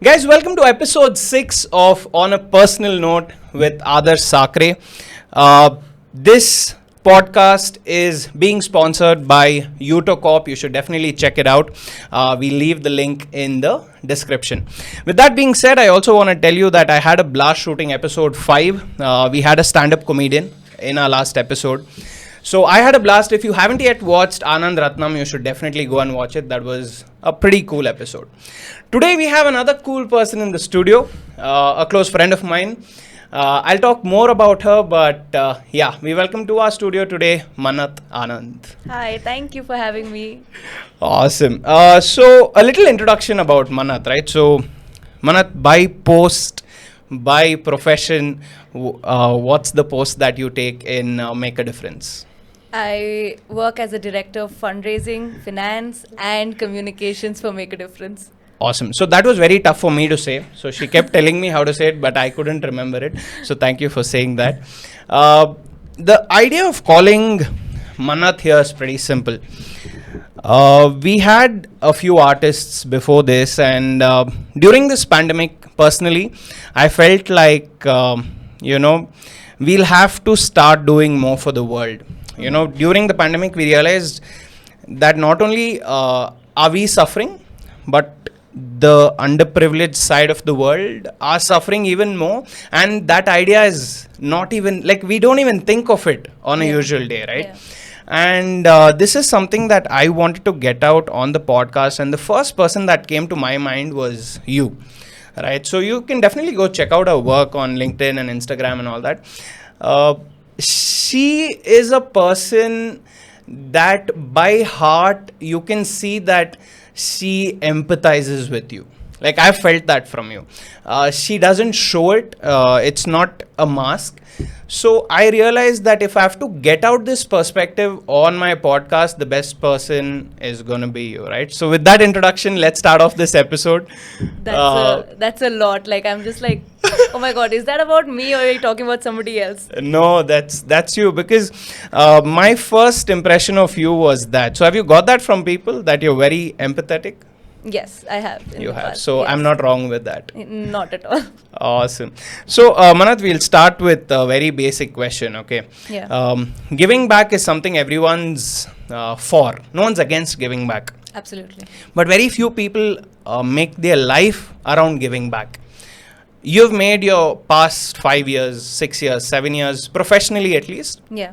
Guys, welcome to episode 6 of On a Personal Note with Adarsh Sakare. This podcast is being sponsored by Utocop. You should definitely check it out. We leave the link in the description. With that being said, I also want to tell you that I had a blast shooting episode 5. We had a stand-up comedian in our last episode. So I had a blast. If you haven't yet watched Anand Ratnam, you should definitely go and watch it. That was a pretty cool episode. Today we have another cool person in the studio, a close friend of mine. I'll talk more about her, but we welcome to our studio today, Mannat Anand. Hi, thank you for having me. Awesome. So a little introduction about Mannat, right? So Mannat, by post, by profession, what's the post that you take in Make a Difference? I work as a director of fundraising, finance, and communications for Make a Difference. Awesome. So that was very tough for me to say. So she kept telling me how to say it, but I couldn't remember it. So thank you for saying that. The idea of calling Mannat here is pretty simple. We had a few artists before this, and during this pandemic, personally, I felt like, we'll have to start doing more for the world. During the pandemic, we realized that not only are we suffering, but the underprivileged side of the world are suffering even more. And that idea is not even, we don't even think of it on a usual day, right? Yeah. And this is something that I wanted to get out on the podcast. And the first person that came to my mind was you, right? So you can definitely go check out her work on LinkedIn and Instagram and all that. She is a person that by heart you can see that she empathizes with you. Like, I felt that from you. She doesn't show it. It's not a mask. So I realized that if I have to get out this perspective on my podcast, the best person is going to be you, right? So with that introduction, let's start off this episode. That's a lot. I'm just like, oh my God, is that about me or are you talking about somebody else? No, that's you, because my first impression of you was that. So have you got that from people, that you're very empathetic? Yes, I have. You have. So yes. I'm not wrong with that. Not at all. Awesome. So Mannat, we'll start with a very basic question, okay? Yeah. Giving back is something everyone's for. No one's against giving back. Absolutely. But very few people make their life around giving back. You've made your past 5 years, 6 years, 7 years, professionally at least. Yeah.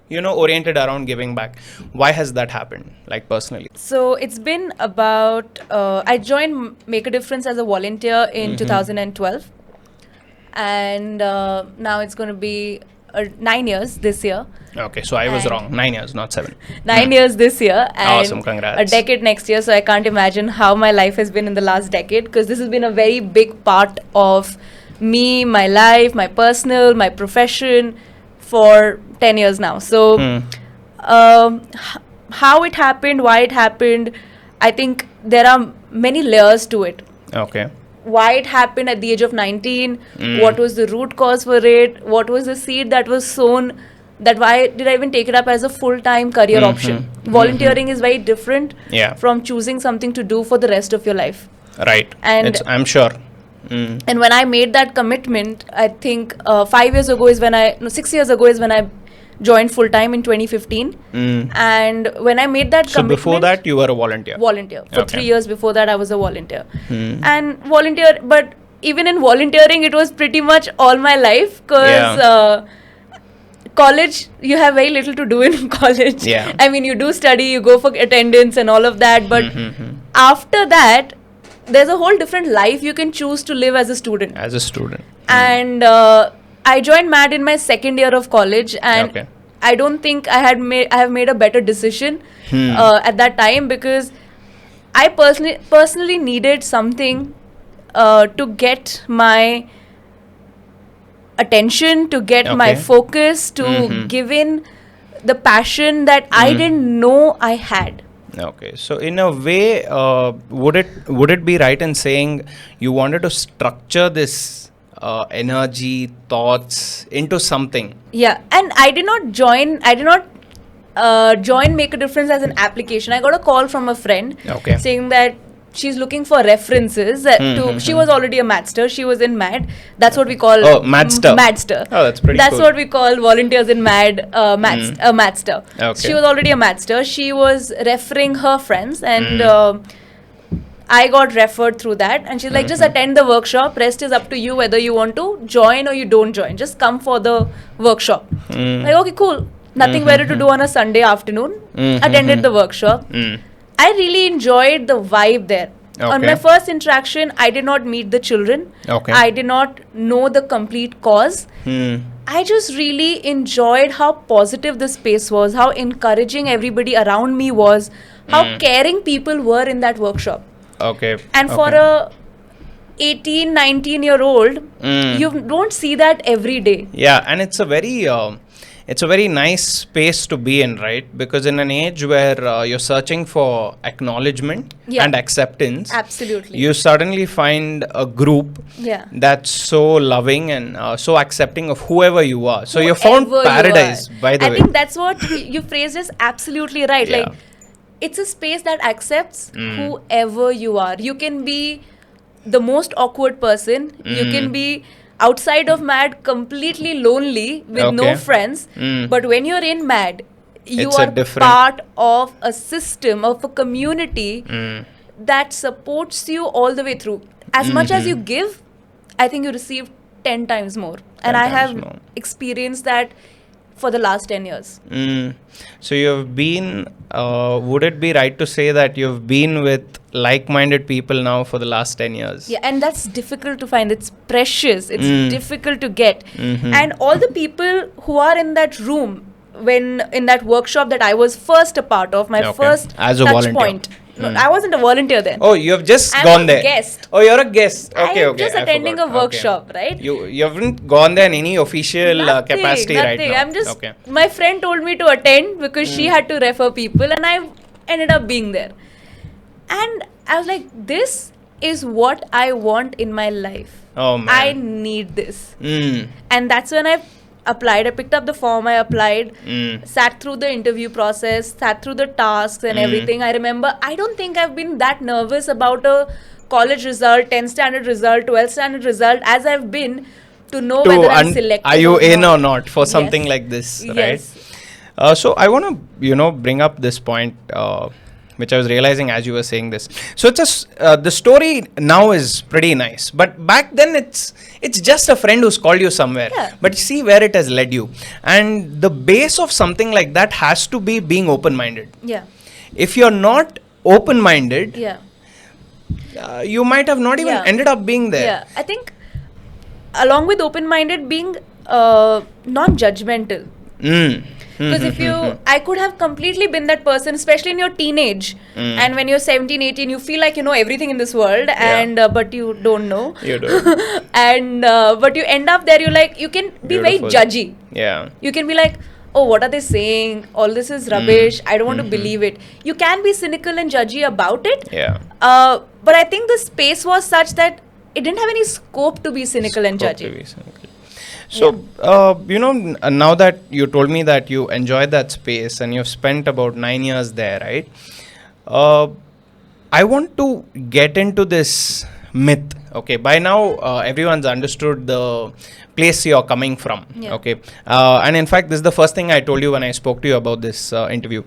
Oriented around giving back. Why has that happened, personally? So it's been about, I joined Make a Difference as a volunteer in 2012. And now it's going to be 9 years this year. Okay, so I was wrong. 9 years, not 7. 9 years this year. And awesome, congrats. A decade next year. So I can't imagine how my life has been in the last decade, because this has been a very big part of me, my life, my personal, my profession for 10 years now. So how it happened, why it happened, I think there are many layers to it. Okay. Why it happened at the age of 19, what was the root cause for it, what was the seed that was sown, that why did I even take it up as a full-time career option. Volunteering is very different from choosing something to do for the rest of your life. Right. And I'm sure. And when I made that commitment, I think 6 years ago is when I joined full-time in 2015. And when I made that commitment... So before that, you were a volunteer? Volunteer. For 3 years before that, I was a volunteer. And volunteer, but even in volunteering, it was pretty much all my life, because college, you have very little to do in college. Yeah. I mean, you do study, you go for attendance and all of that, but after that, there's a whole different life you can choose to live as a student. And I joined MAD in my second year of college, and I don't think I have made a better decision at that time, because I personally needed something to get my attention, to get my focus, to give in the passion that I didn't know I had. Okay, so in a way, would it be right in saying you wanted to structure this energy, thoughts into something? Yeah, and I did not join Make a Difference as an application. I got a call from a friend saying that she's looking for references she was already a Madster. She was in Mad. That's what we call Madster. Oh, that's pretty That's cool. what we call volunteers in Mad, Madster. Okay. She was already a Madster. She was referring her friends, and I got referred through that, and she's like, just attend the workshop. Rest is up to you whether you want to join or you don't join. Just come for the workshop. Like, okay, cool. Nothing better to do on a Sunday afternoon. Attended the workshop. I really enjoyed the vibe there. On my first interaction, I did not meet the children. I did not know the complete cause. I just really enjoyed how positive the space was, how encouraging everybody around me was, how caring people were in that workshop. And for a 18, 19-year-old, you don't see that every day. Yeah, and it's a very nice space to be in, right? Because in an age where you're searching for acknowledgement and acceptance, absolutely, you suddenly find a group that's so loving and so accepting of whoever you are. So you found paradise, by the way. I think that's what you phrased is absolutely right. Yeah. Like, it's a space that accepts whoever you are. You can be the most awkward person. You can be outside of Mad completely lonely with no friends. But when you're in Mad, you are part of a system, of a community that supports you all the way through. As much as you give, I think you receive 10 times more. And I have experienced that for the last 10 years. So you've been, would it be right to say that you've been with like-minded people now for the last 10 years? Yeah, and that's difficult to find. It's precious. It's difficult to get. And all the people who are in that room, when in that workshop that I was first a part of, my first as a touch volunteer. point. No, I wasn't a volunteer then. Oh, you have just I'm gone a there. Guest. Oh, you're a guest. Okay, I'm just attending a workshop, right? You haven't gone there in any official capacity right now. I'm just. My friend told me to attend because she had to refer people, and I ended up being there. And I was like, this is what I want in my life. Oh man, I need this. And that's when I applied. I picked up the form, I applied, sat through the interview process, sat through the tasks and everything. I remember, I don't think I've been that nervous about a college result, 10th standard result, 12th standard result as I've been to know whether I'm selected. Are you in or not for something like this, right? So I want to, bring up this point, which I was realizing as you were saying this. So it's the story now is pretty nice, but back then it's just a friend who's called you somewhere. But you see where it has led you, and the base of something like that has to be being open-minded. If you're not open-minded, you might have not even ended up being there. I think along with open-minded, being non-judgmental. Because if I could have completely been that person, especially in your teenage, and when you're 17, 18, you feel like you know everything in this world, and but you don't know. You don't. And but you end up there, you can be very judgy. You can be like, oh, what are they saying? All this is rubbish. I don't want to believe it. You can be cynical and judgy about it. But I think the space was such that it didn't have any scope to be cynical and judgy. So, now that you told me that you enjoyed that space and you've spent about 9 years there, right? I want to get into this myth. Okay, by now everyone's understood the place you're coming from. Okay, and in fact, this is the first thing I told you when I spoke to you about this interview.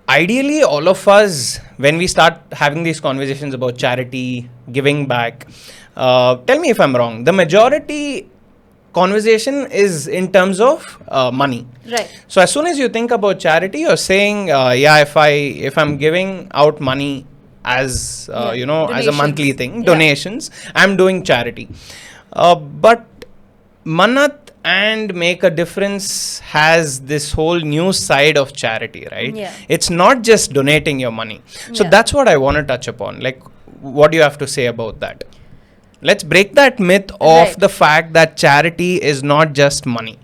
Ideally, all of us, when we start having these conversations about charity, giving back, tell me if I'm wrong, the majority conversation is in terms of money. Right. So as soon as you think about charity, you're saying, if I'm giving out money as as a monthly thing, donations, I'm doing charity. But Mannat and Make a Difference has this whole new side of charity, right? It's not just donating your money. So that's what I want to touch upon. Like, what do you have to say about that? Let's break that myth of the fact that charity is not just money.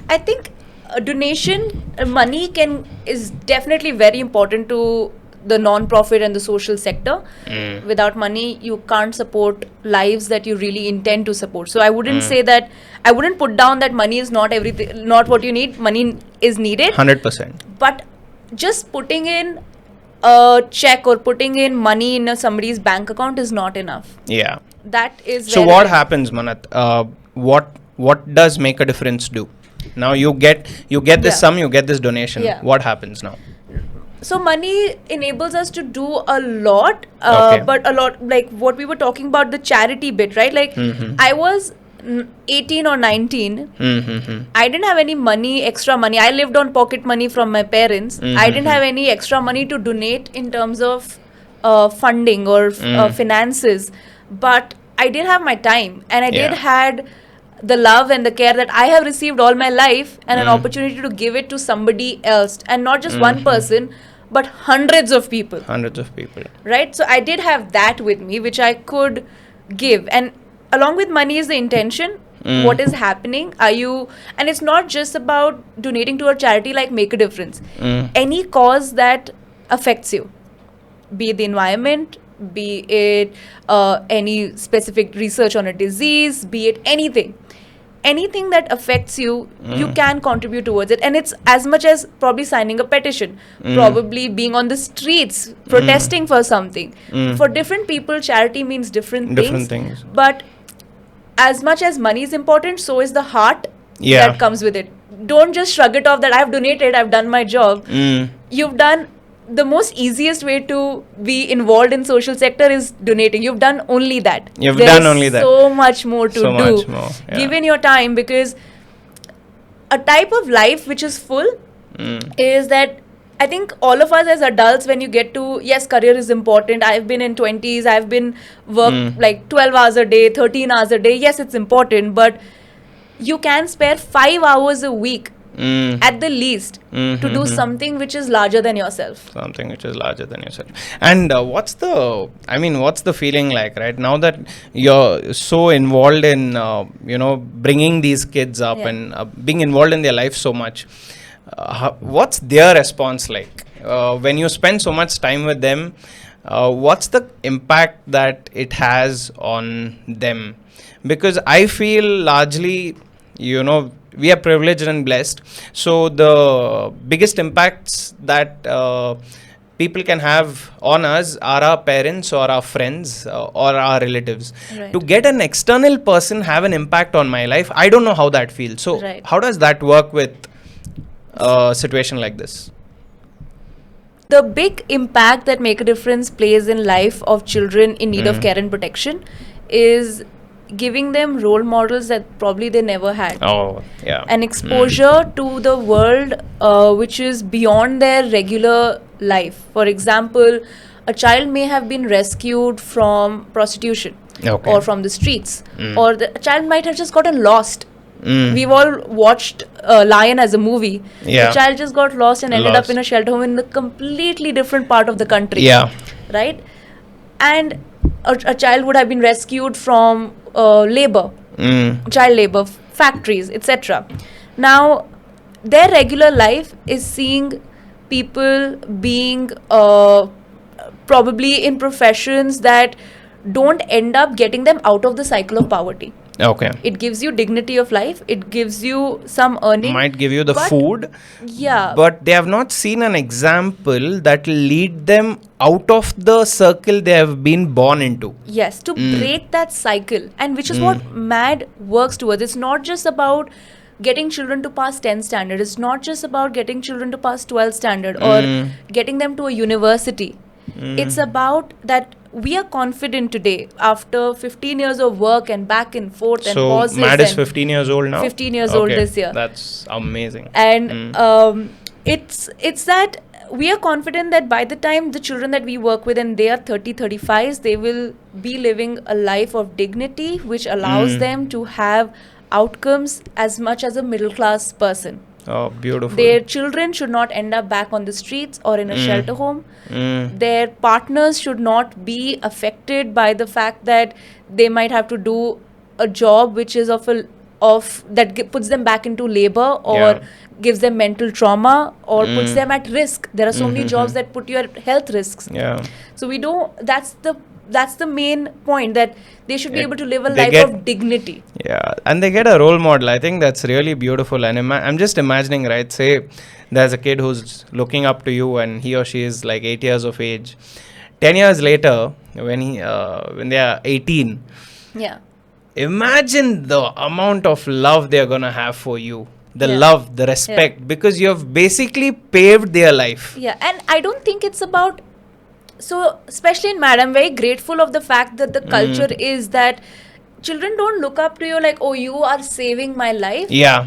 I think donation, money is definitely very important to the non-profit and the social sector. Without money, you can't support lives that you really intend to support. So I wouldn't say that, I wouldn't put down that money is not everything, not what you need. Money is needed. 100%. But just putting in a check or putting in money in somebody's bank account is not enough. Yeah. That is So what happens, Mannat? What does make a difference do? Now you get this sum, you get this donation. Yeah. What happens now? So money enables us to do a lot, Okay. but a lot, like what we were talking about, the charity bit, right? Like I was 18 or 19. I didn't have any money, extra money. I lived on pocket money from my parents. I didn't have any extra money to donate in terms of funding or finances, but I did have my time, and I did had the love and the care that I have received all my life, and an opportunity to give it to somebody else, and not just one person, but hundreds of people. Hundreds of people. Right? So I did have that with me, which I could give. And along with money is the intention. What is happening? And it's not just about donating to a charity like Make a Difference. Any cause that affects you, be it the environment, be it any specific research on a disease, be it anything that affects you, you can contribute towards it. And it's as much as probably signing a petition, probably being on the streets, protesting for something. For different people, charity means different things. But as much as money is important, so is the heart that comes with it. Don't just shrug it off that I've donated, I've done my job. You've done the most easiest way to be involved in social sector is donating. You've done only that. There's so much more to do. Given your time, because a type of life which is full is that I think all of us as adults, when you get to, yes, career is important. I've been in 20s, I've been worked like 12 hours a day, 13 hours a day. Yes, it's important, but you can spare 5 hours a week at the least to do something which is larger than yourself. Something which is larger than yourself. And what's the feeling like right now that you're so involved in bringing these kids up and being involved in their life so much? What's their response like when you spend so much time with them? What's the impact that it has on them? Because I feel largely, we are privileged and blessed. So the biggest impacts that people can have on us are our parents or our friends or our relatives. Right. To get an external person have an impact on my life, I don't know how that feels. So how does that work with a situation like this? The big impact that Make a Difference plays in life of children in need of care and protection is giving them role models that probably they never had. An exposure to the world which is beyond their regular life. For example, a child may have been rescued from prostitution or from the streets, or a child might have just gotten lost. We've all watched Lion as a movie. The child just got lost and ended up in a shelter home in a completely different part of the country. Right? And a child would have been rescued from labor, child labor, factories, etc. Now, their regular life is seeing people being probably in professions that don't end up getting them out of the cycle of poverty. It gives you dignity of life. It gives you some earning. Might give you the food. But they have not seen an example that will lead them out of the circle they have been born into. Yes, to break that cycle. And which is what MAD works towards. It's not just about getting children to pass 10 standard. It's not just about getting children to pass 12 standard or getting them to a university. It's about that we are confident today after 15 years of work and back and forth and pauses. So MAD is 15 years old now? 15 years old this year. That's amazing. And it's that we are confident that by the time the children that we work with and they are 30, 35s, they will be living a life of dignity which allows them to have outcomes as much as a middle class person. Oh, beautiful. Their children should not end up back on the streets or in a shelter home. Their partners should not be affected by the fact that they might have to do a job which is puts them back into labor or gives them mental trauma or puts them at risk. There are so many jobs that put you at health risks. So that's the that's the main point, that they should be able to live a They life of dignity. Yeah, and they get a role model. I think that's really beautiful. And I'm just imagining, right? Say there's a kid who's looking up to you, and he or she is like 8 years of age. 10 years later, when they are 18, Yeah. imagine the amount of love they're gonna have for you. The Yeah. love, the respect, because you've basically paved their life. Yeah, and I don't think it's about. So, especially in Mad, I'm very grateful of the fact that the culture is that children don't look up to you like, oh, you are saving my life. Yeah.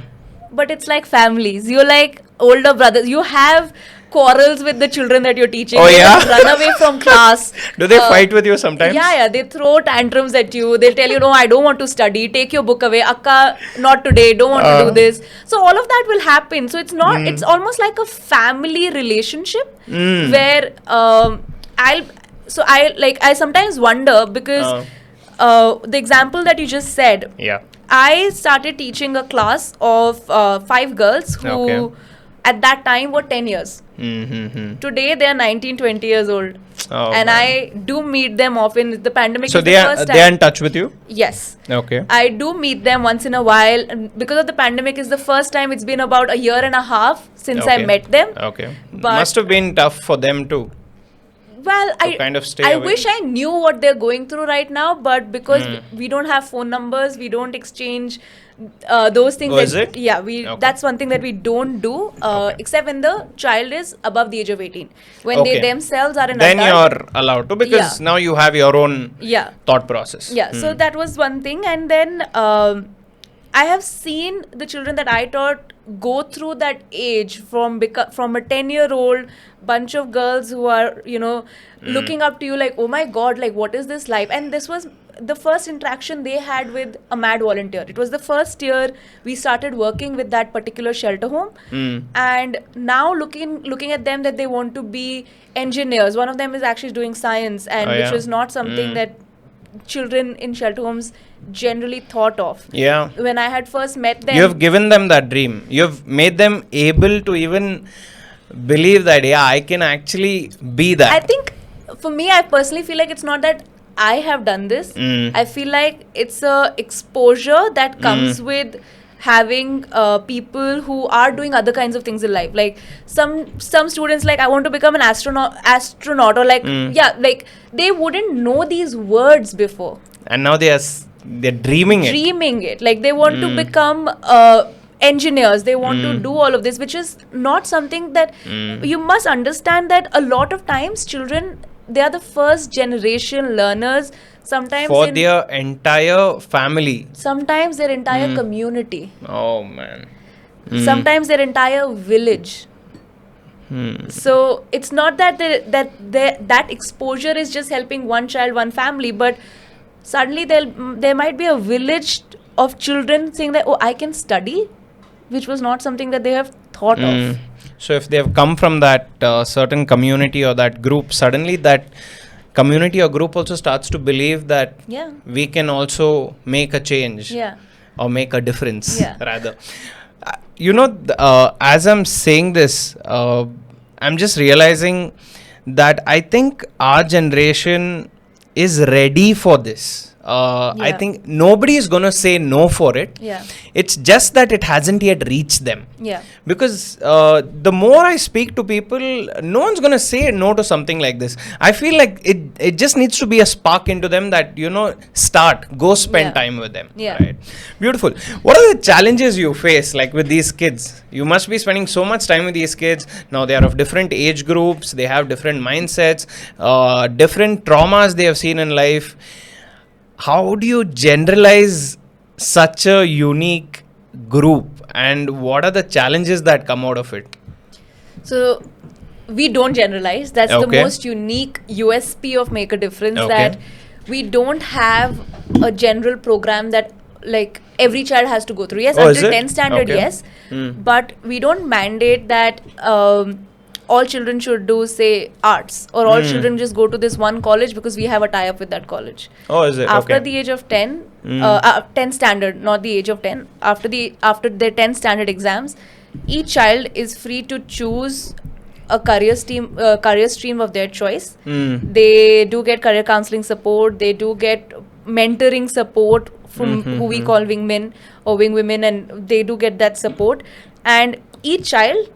But it's like families. You're like older brothers. You have quarrels with the children that you're teaching. Oh, They yeah? run away from class. Do they fight with you sometimes? Yeah. They throw tantrums at you. They'll tell you, no, I don't want to study. Take your book away. Akka, not today. Don't want to do this. So all of that will happen. So it's not. It's almost like a family relationship where I sometimes wonder because the example that you just said. Yeah. I started teaching a class of 5 girls who at that time were 10 years. Today they are 19, 20 years old. Oh, and man. I do meet them often. The pandemic So is they the are first they are time. in touch with you? Yes. Okay. I do meet them once in a while. And because of the pandemic, is the first time. It's been about a year and a half since I Okay. met them. Okay. But- Must have been tough for them too. Well, kind of stay I away. wish I knew what they're going through right now, but because we don't have phone numbers, we don't exchange those things. Oh, is it? Yeah, Okay. that's one thing that we don't do, except when the child is above the age of 18. When Okay. they themselves are an Then adult. you're allowed to, because Yeah. now you have your own Yeah. thought process. Yeah, so that was one thing. And then I have seen the children that I taught go through that age from a 10-year-old bunch of girls who are, looking up to you like, oh my God, like what is this life? And this was the first interaction they had with a mad volunteer. It was the first year we started working with that particular shelter home. And now looking at them, that they want to be engineers. One of them is actually doing science, and which was not something that children in shelter homes generally thought of. Yeah. When I had first met them, You have given them that dream. You've made them able to even believe that, yeah, I can actually be that. I think for me, I personally feel like it's not that I have done this. I feel like it's a exposure that comes with having people who are doing other kinds of things in life. Like some students, like, I want to become an astronaut, or like like they wouldn't know these words before. And now they're dreaming it. Like they want to become engineers. They want to do all of this, which is not something that you must understand, that a lot of times children, they are the first generation learners, sometimes for their entire family. sometimes their entire community, Oh, man. sometimes their entire village. So it's not that that exposure is just helping one child, one family, but suddenly there might be a village of children saying that, oh, I can study, which was not something that they have thought of. So if they've come from that certain community or that group, suddenly that community or group also starts to believe that Yeah. we can also make a change. Yeah. Or make a difference, Yeah. rather. As I'm saying this, I'm just realizing that I think our generation is ready for this. I think nobody is going to say no for it. Yeah. It's just that it hasn't yet reached them. Yeah. Because the more I speak to people, no one's going to say no to something like this. I feel like it just needs to be a spark into them that, go spend time with them. Yeah. Right? Beautiful. What are the challenges you face, like, with these kids? You must be spending so much time with these kids. Now, they are of different age groups. They have different mindsets, different traumas they have seen in life. How do you generalize such a unique group, and what are the challenges that come out of it? So we don't generalize. That's the Okay. most unique USP of Make a Difference, Okay. that we don't have a general program that like every child has to go through. Yes, Oh, is until it? 10th standard, Okay. yes. But we don't mandate that all children should do, say, arts, or all children just go to this one college because we have a tie-up with that college. Oh, is it? After Okay. the age of 10, 10th standard, not the age of 10, after their 10th standard exams, each child is free to choose a career stream of their choice. Mm. They do get career counseling support. They do get mentoring support from who we call wingmen or wing women, and they do get that support. And each child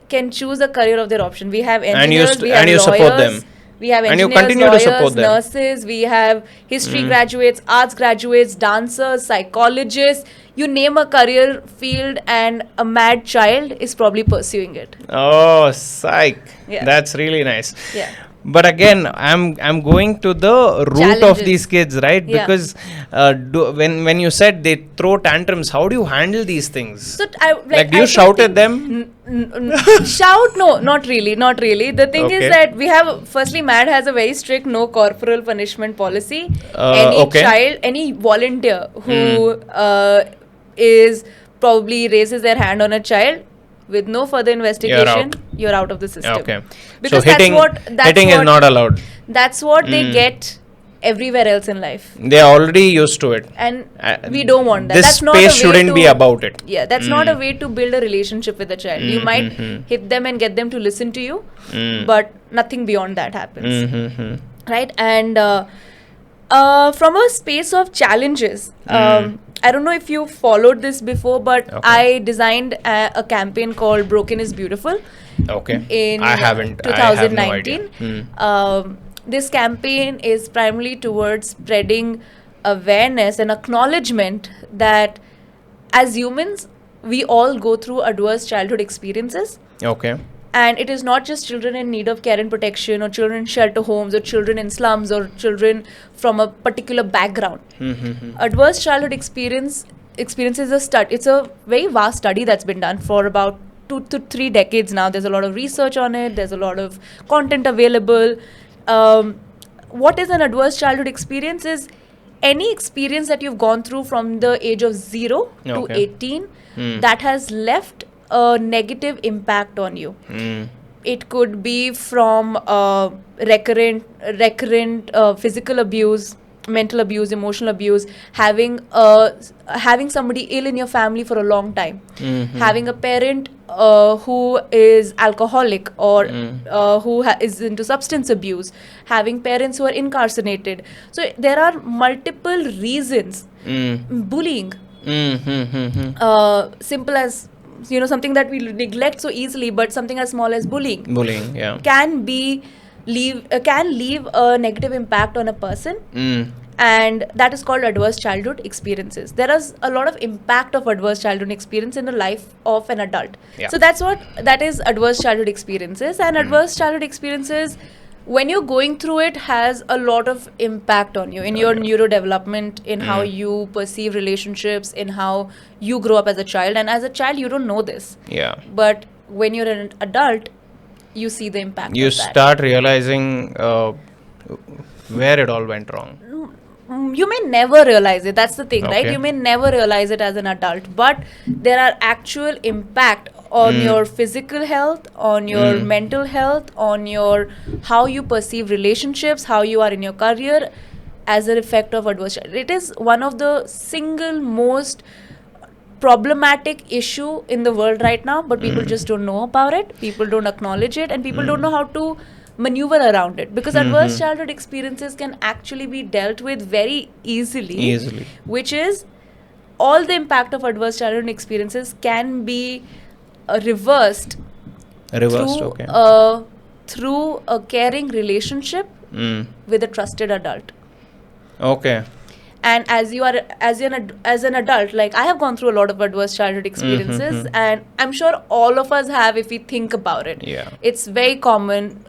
can choose a career of their option. We have engineers, we have and you lawyers, support them. we have And you engineers, continue to lawyers, support them. nurses, we have history graduates, arts graduates, dancers, psychologists. You name a career field and a mad child is probably pursuing it. Oh, psych. Yeah. That's really nice. Yeah. But again, I'm going to the root of Challenges. these kids, right? Yeah. Because when you said they throw tantrums, how do you handle these things? So Do you shout at them? Shout? No, not really. The thing Okay. is that we have, firstly, MAD has a very strict no corporal punishment policy. Okay. Any volunteer who is probably raises their hand on a child with no further investigation, you're out of the system. Okay. Because so hitting is not allowed. That's what they get everywhere else in life. They are already used to it. And we don't want that. This That's not space a way shouldn't be about it. Yeah, that's not a way to build a relationship with a child. You might hit them and get them to listen to you, but nothing beyond that happens. Right? And from a space of challenges, I don't know if you followed this before, but I designed a campaign called Broken is Beautiful. Okay. In I haven't. 2019. I have no idea. This campaign is primarily towards spreading awareness and acknowledgement that as humans, we all go through adverse childhood experiences. Okay. And it is not just children in need of care and protection, or children in shelter homes, or children in slums, or children from a particular background. Adverse childhood experience is a study. It's a very vast study that's been done for about 2 to 3 decades now. There's a lot of research on it. There's a lot of content available. What is an adverse childhood experience is any experience that you've gone through from the age of 0 to 18 that has left a negative impact on you. It could be from recurrent physical abuse, mental abuse, emotional abuse, having somebody ill in your family for a long time, having a parent who is alcoholic or who is into substance abuse, having parents who are incarcerated. So there are multiple reasons. Bullying, simple as something that we neglect so easily, but something as small as bullying can leave a negative impact on a person. And that is called adverse childhood experiences. There is a lot of impact of adverse childhood experience in the life of an adult. So that is adverse childhood experiences. And adverse childhood experiences, when you're going through it, has a lot of impact on you in your neurodevelopment, in how you perceive relationships, in how you grow up as a child. And as a child, you don't know this. But when you're an adult, you see the impact you of that. Start realizing where it all went wrong. You may never realize it. That's the thing, right? Okay. You may never realize it as an adult, but there are actual impact on your physical health, on your mental health, on your how you perceive relationships, how you are in your career as an effect of adverse childhood. It is one of the single most problematic issue in the world right now, but people just don't know about it. People don't acknowledge it, and people don't know how to maneuver around it, because adverse childhood experiences can actually be dealt with very easily, which is all the impact of adverse childhood experiences can be reversed through a caring relationship with a trusted adult. Okay. And as an adult, like I have gone through a lot of adverse childhood experiences, and I'm sure all of us have if we think about it. It's very common.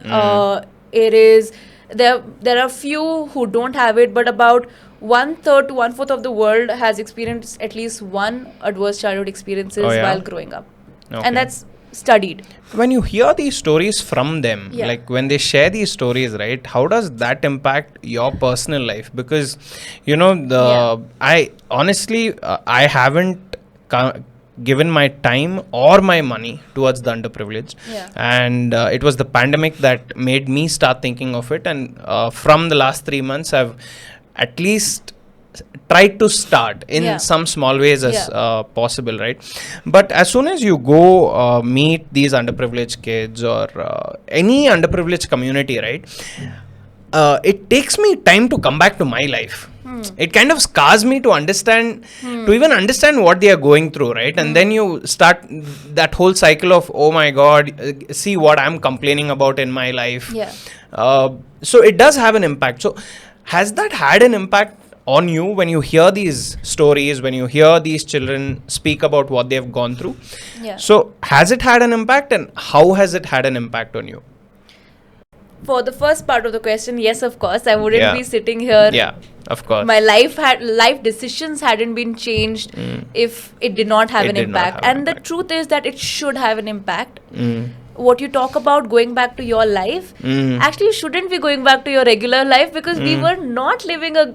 It is there are few who don't have it, but about 1/3 to 1/4 of the world has experienced at least one adverse childhood experiences while growing up. And that's studied. When you hear these stories from them, like when they share these stories, right, how does that impact your personal life? Because I honestly I haven't given my time or my money towards the underprivileged, and it was the pandemic that made me start thinking of it. And from the last 3 months I've at least tried to start in some small ways as possible, right? But as soon as you go meet these underprivileged kids or any underprivileged community, right? It takes me time to come back to my life. It kind of scars me to understand, to even understand what they are going through, right? And then you start that whole cycle of, oh my God, see what I'm complaining about in my life. So it does have an impact. So has that had an impact on you when you hear these stories, when you hear these children speak about what they've gone through? So has it had an impact, and how has it had an impact on you? For the first part of the question, yes, of course. I wouldn't be sitting here. Yeah, of course. My life decisions hadn't been changed if it did not have an impact. And the truth is that it should have an impact. What you talk about going back to your life, actually you shouldn't be going back to your regular life, because we were not living a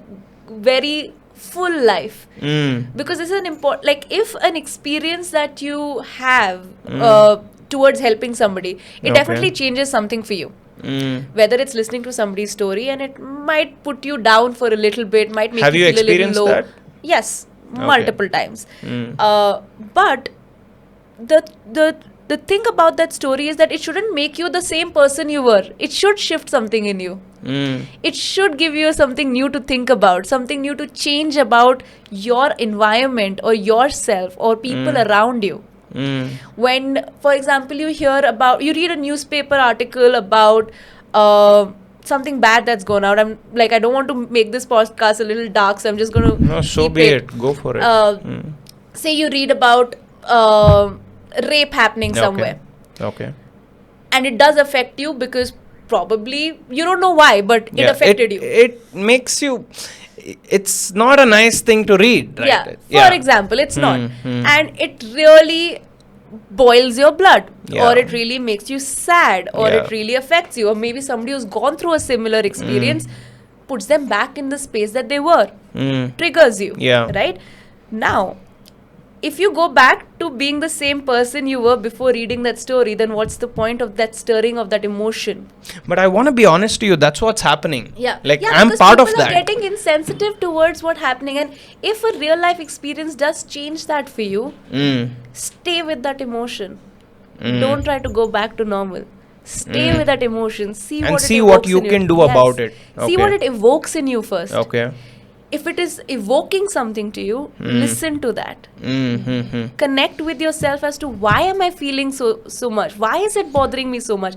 very full life. Because this is an important, like, if an experience that you have towards helping somebody, it definitely changes something for you. Whether it's listening to somebody's story and it might put you down for a little bit, might make you feel a little low. That? Yes, multiple times. But the thing about that story is that it shouldn't make you the same person you were. It should shift something in you. It should give you something new to think about, something new to change about your environment or yourself or people around you. When, for example, you read a newspaper article about something bad that's gone out. I'm like, I don't want to make this podcast a little dark, so I'm just going to. No, so be it. Go for it. Say you read about rape happening somewhere. Okay. And it does affect you because probably you don't know why, but it affected you. It makes you. It's not a nice thing to read, right? For example, it's not. And it really boils your blood, or it really makes you sad, or it really affects you, or maybe somebody who's gone through a similar experience puts them back in the space that they were, triggers you, right? Now, if you go back to being the same person you were before reading that story, then what's the point of that stirring of that emotion? But I want to be honest to you, that's what's happening. Like, I'm part part of that. People are that. getting insensitive towards what's happening. And if a real life experience does change that for you, stay with that emotion. Don't try to go back to normal. Stay with that emotion. See what you can do about it. See what it evokes in you first. Okay. If it is evoking something to you, listen to that. Connect with yourself as to why am I feeling so much? Why is it bothering me so much?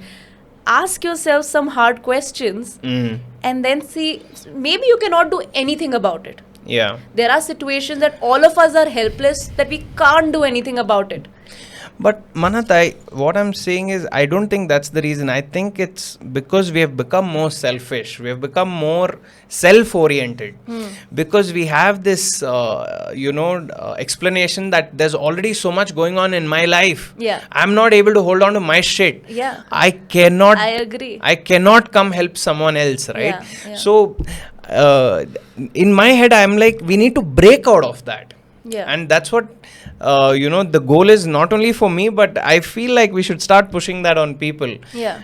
Ask yourself some hard questions and then see, maybe you cannot do anything about it. There are situations that all of us are helpless, that we can't do anything about it. But Mannat, what I'm saying is, I don't think that's the reason. I think it's because we have become more selfish. We have become more self-oriented. Because we have this, explanation that there's already so much going on in my life. I'm not able to hold on to my shit. I agree. I cannot come help someone else, right? So, in my head, I'm like, we need to break out of that. And that's what, the goal is, not only for me, but I feel like we should start pushing that on people.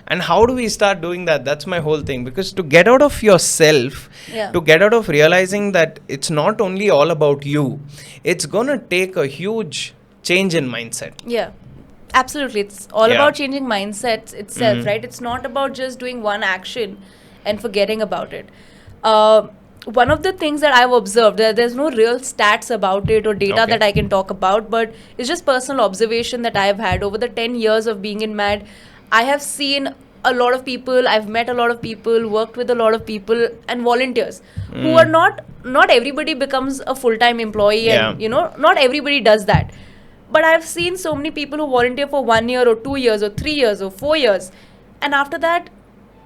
And how do we start doing that? That's my whole thing. Because to get out of yourself, to get out of realizing that it's not only all about you, it's going to take a huge change in mindset. Absolutely. It's all about changing mindsets itself, right? It's not about just doing one action and forgetting about it. One of the things that I've observed, there's no real stats about it or data that I can talk about, but it's just personal observation that I've had over the 10 years of being in MAD. I have seen a lot of people, I've met a lot of people, worked with a lot of people and volunteers who are not everybody becomes a full-time employee and, not everybody does that. But I've seen so many people who volunteer for 1 year or 2 years or 3 years or 4 years. And after that,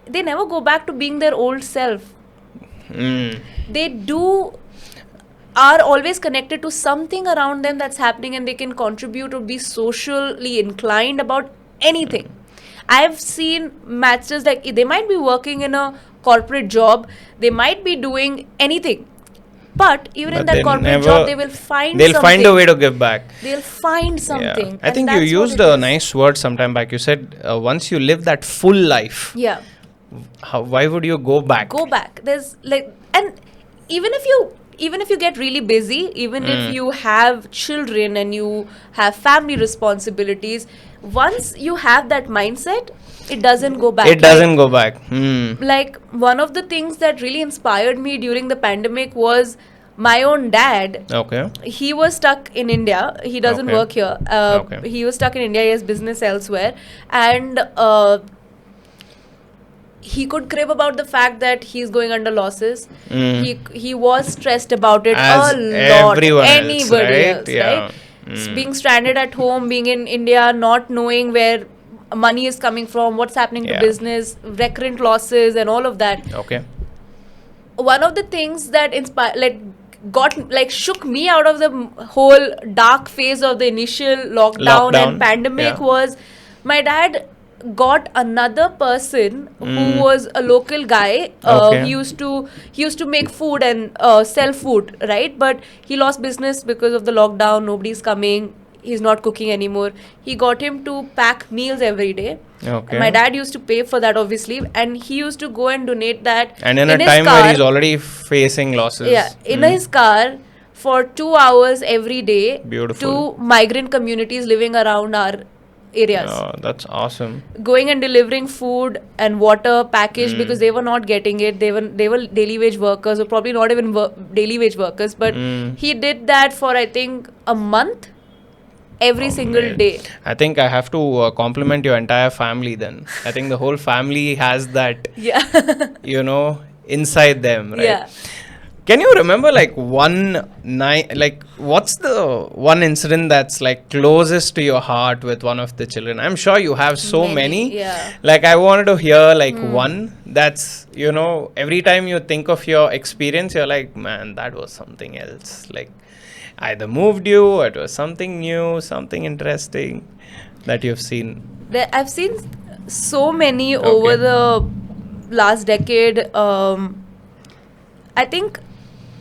they never go back to being their old self. They are always connected to something around them that's happening, and they can contribute or be socially inclined about anything. I've seen masters, like, they might be working in a corporate job, they might be doing anything, but even in that corporate job, they will find something. Find a way to give back. They'll find something. I think you used a nice word sometime back. You said once you live that full life, why would you go back? There's and even if you even if you get really busy, even if you have children and you have family responsibilities, once you have that mindset, it doesn't go back. It doesn't go back. Like, one of the things that really inspired me during the pandemic was my own dad. Okay. He was stuck in India. He doesn't Okay. work here. Okay. He was stuck in India. He has business elsewhere. And he could crib about the fact that he's going under losses. He was stressed about it As a lot. everyone else, Anybody right? else, Yeah. right? Being stranded at home, being in India, not knowing where money is coming from, what's happening to Yeah. business, recurrent losses, and all of that. Okay. One of the things that shook me out of the whole dark phase of the initial lockdown and pandemic yeah. was my dad got another person who was a local guy. Okay. He used to make food and sell food, right? But he lost business because of the lockdown. Nobody's coming. He's not cooking anymore. He got him to pack meals every day. Okay. My dad used to pay for that, obviously, and he used to go and donate that. And in a his time car, where he's already facing losses. yeah, in his car for 2 hours every day. Beautiful. To migrant communities living around our areas. Oh, that's awesome. Going and delivering food and water packaged because they were not getting it. They were daily wage workers, or probably not even daily wage workers. But he did that for, I think, a month. Every single day. I think I have to compliment your entire family then. I think the whole family has that, inside them, right? Yeah. Can you remember like one night, like what's the one incident that's like closest to your heart with one of the children? I'm sure you have so many. Yeah. Like I wanted to hear like one that's, every time you think of your experience, you're like, man, that was something else. Like either moved you or it was something new, something interesting that you've seen. I've seen so many over the last decade. I think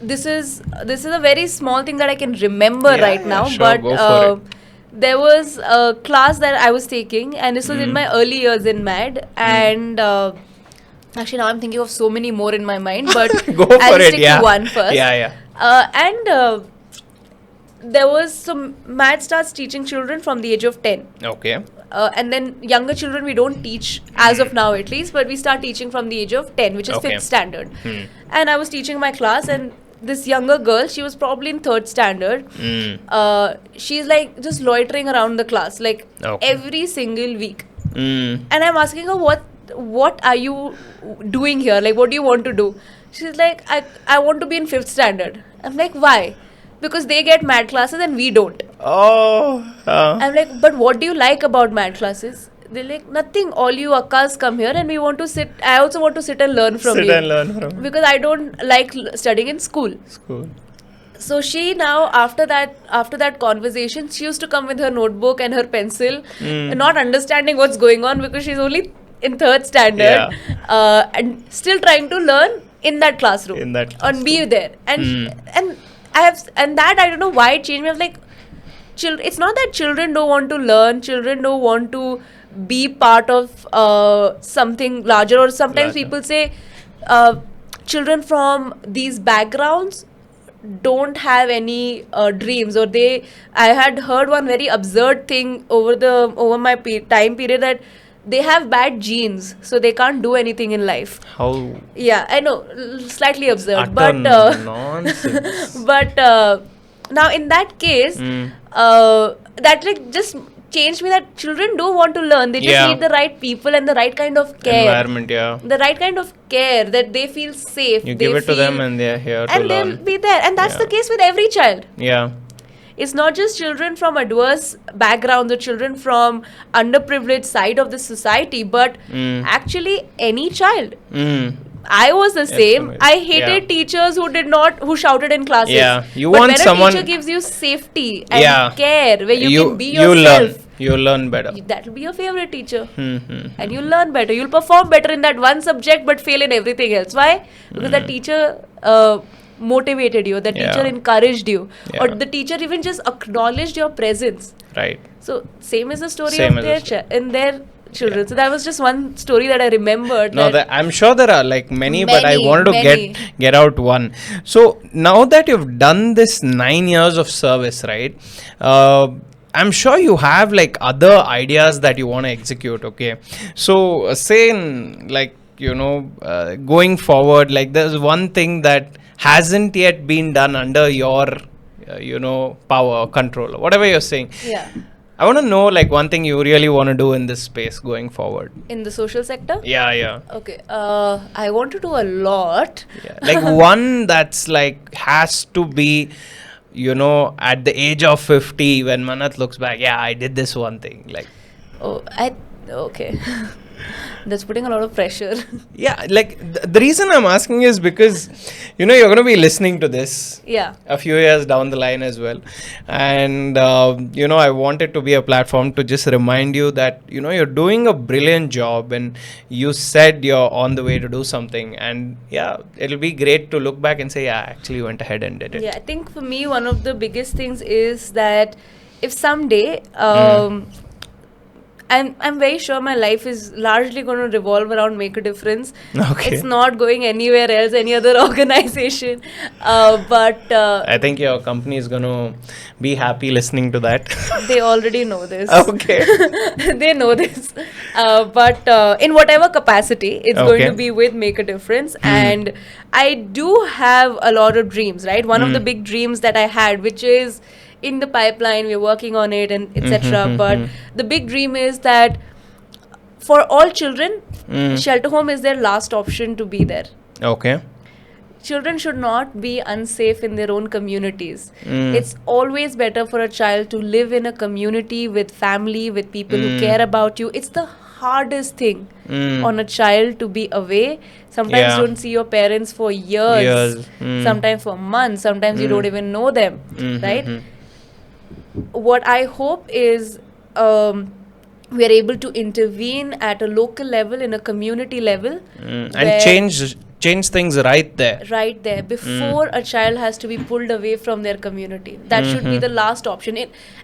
this is a very small thing that I can remember right now. Sure, but go for it. there was a class that I was taking, and this was in my early years in MAD. And actually, now I'm thinking of so many more in my mind, but Go for I'll it, stick yeah. to one first. Yeah. There was some MAD starts teaching children from the age of 10. Okay. And then younger children we don't teach as of now, at least, but we start teaching from the age of 10, which is 5th standard. And I was teaching my class, and this younger girl, she was probably in 3rd standard. She's like just loitering around the class, like every single week. And I'm asking her, what are you doing here? Like, what do you want to do? She's like, I want to be in 5th standard. I'm like, why? Because they get MAD classes and we don't. I'm like, but what do you like about MAD classes? They're like, nothing. All you akkas come here and we want to sit. I also want to sit and learn from you. Because I don't like studying in school. So she now, after that conversation, she used to come with her notebook and her pencil, not understanding what's going on because she's only in 3rd standard, and still trying to learn in that classroom. And be there. And that I don't know why it changed me. I was like, it's not that children don't want to learn, children don't want to be part of something larger, or sometimes people say children from these backgrounds don't have any dreams, or I had heard one very absurd thing over my time period, that they have bad genes, so they can't do anything in life. How? Yeah, I know, slightly absurd. Utter But nonsense. but now in that case, that like just changed me, that children do want to learn. They just need the right people and the right kind of care. Environment, The right kind of care, that they feel safe. You give it to them and they're here to and learn. they'll be there. And that's the case with every child. Yeah. It's not just children from adverse backgrounds or children from underprivileged side of the society, but actually any child. I was the same. I hated teachers who shouted in classes. Yeah, you but want when someone. a teacher gives you safety and care, where you can be you yourself, you learn better. that will be your favorite teacher. And you'll learn better. You'll perform better in that one subject, but fail in everything else. Why? Because that teacher motivated you, the teacher encouraged you, or the teacher even just acknowledged your presence. Right. So same is the story of in their children. Yeah. So that was just one story that I remembered. No, I'm sure there are like many, but I wanted to many. get out one. So now that you've done this 9 years of service, right? I'm sure you have like other ideas that you want to execute. Okay, so say in, like, going forward, like there's one thing that hasn't yet been done under your power or control or whatever you're saying. Yeah. I want to know like one thing you really want to do in this space going forward. In the social sector? Yeah. Okay. I want to do a lot. Yeah. Like one that's like has to be, at the age of 50 when Mannat looks back, yeah, I did this one thing. Like, okay. That's putting a lot of pressure. Yeah, like the reason I'm asking is because, you're going to be listening to this. Yeah. A few years down the line as well. And, I want it to be a platform to just remind you that, you're doing a brilliant job and you said you're on the way to do something. And yeah, it'll be great to look back and say, yeah, I actually went ahead and did it. Yeah, I think for me, one of the biggest things is that if someday, I'm very sure my life is largely going to revolve around Make a Difference. Okay. It's not going anywhere else, any other organization. But I think your company is going to be happy listening to that. They already know this. Okay. They know this. But in whatever capacity, it's going to be with Make a Difference. And I do have a lot of dreams, right? One of the big dreams that I had, which is in the pipeline, we're working on it and etc. But the big dream is that for all children, shelter home is their last option to be there. Okay. Children should not be unsafe in their own communities. It's always better for a child to live in a community with family, with people who care about you. It's the hardest thing on a child to be away. Sometimes you don't see your parents for years. Sometimes for months. Sometimes you don't even know them, right? What I hope is we are able to intervene at a local level, in a community level, and change things right there before a child has to be pulled away from their community. That should be the last option.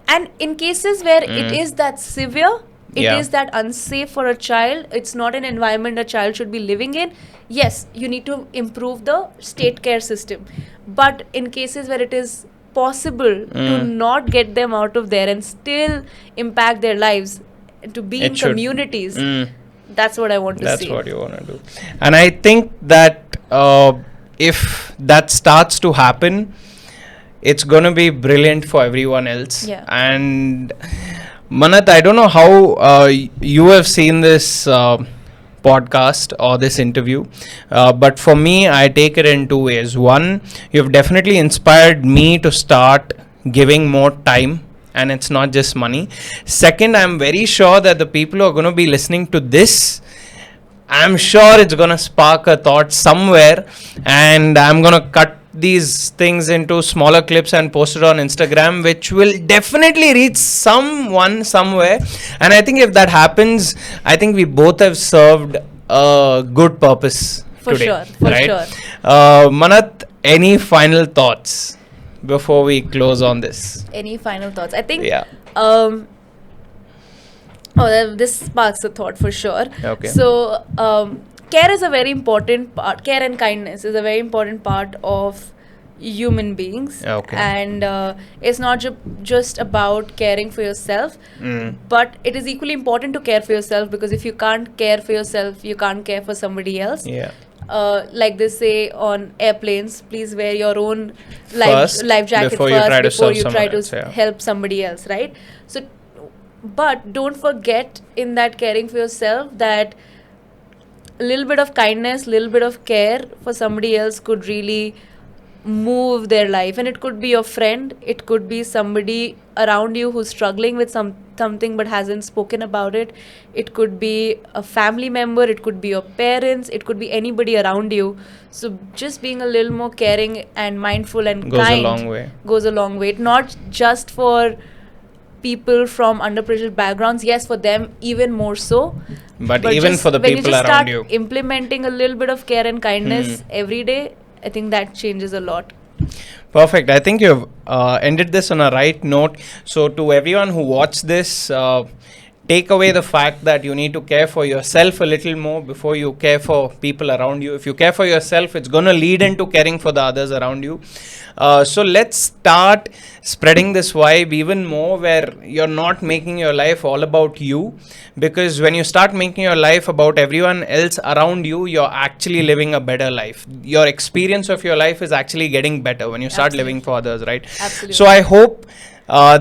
And in cases where it is that severe, it is that unsafe for a child, it's not an environment a child should be living in, yes, you need to improve the state care system. But in cases where it is possible to not get them out of there and still impact their lives, to be in communities, that's what I want to see. That's what you want to do. And I think that if that starts to happen, it's going to be brilliant for everyone else. Yeah. And Mannat, I don't know how you have seen this podcast or this interview, but for me, I take it in two ways. One, you've definitely inspired me to start giving more time, and it's not just money. Second, I'm very sure that the people who are going to be listening to this, I'm sure it's going to spark a thought somewhere, and I'm going to cut these things into smaller clips and post it on Instagram, which will definitely reach someone somewhere. And I think if that happens, I think we both have served a good purpose today. For sure. Mannat, any final thoughts before we close on this? Any final thoughts? I think this sparks a thought for sure. Okay. So care is a very important part. Care and kindness is a very important part of human beings. Okay. And it's not just about caring for yourself, but it is equally important to care for yourself, because if you can't care for yourself, you can't care for somebody else. Yeah. Like they say on airplanes, please wear your own life jacket before you try to help somebody else, right? So, but don't forget in that caring for yourself that a little bit of kindness, little bit of care for somebody else could really move their life. And it could be your friend, it could be somebody around you who's struggling with something but hasn't spoken about it. It could be a family member, it could be your parents, it could be anybody around you. So just being a little more caring and mindful and goes kind goes a long way. Not just for people from underprivileged backgrounds, yes, for them even more so, but even for the people around you, implementing a little bit of care and kindness every day, I think that changes a lot. Perfect. I think you've ended this on a right note. So to everyone who watched this, take away the fact that you need to care for yourself a little more before you care for people around you. If you care for yourself, it's going to lead into caring for the others around you. So let's start spreading this vibe even more, where you're not making your life all about you, because when you start making your life about everyone else around you, you're actually living a better life. Your experience of your life is actually getting better when you start living for others, right? Absolutely. So I hope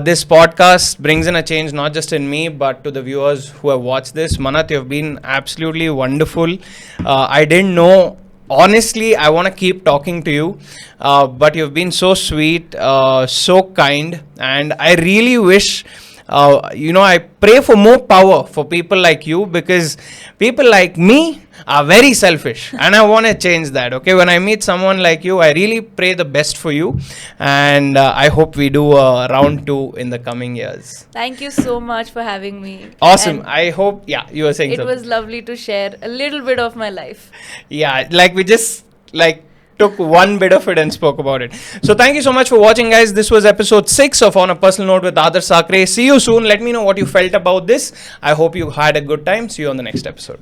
this podcast brings in a change, not just in me, but to the viewers who have watched this. Mannat, you've been absolutely wonderful. I didn't know, honestly, I want to keep talking to you, but you've been so sweet, so kind, and I really wish, I pray for more power for people like you, because people like me are very selfish, and I want to change that. Okay, when I meet someone like you, I really pray the best for you, and I hope we do a round 2 in the coming years. Thank you so much for having me. Awesome. And I hope, you were saying it something. was lovely to share a little bit of my life. Yeah, like we just took one bit of it and spoke about it. So thank you so much for watching, guys. This was episode 6 of On a Personal Note with Adarsh Sakare. See you soon. Let me know what you felt about this. I hope you had a good time. See you on the next episode.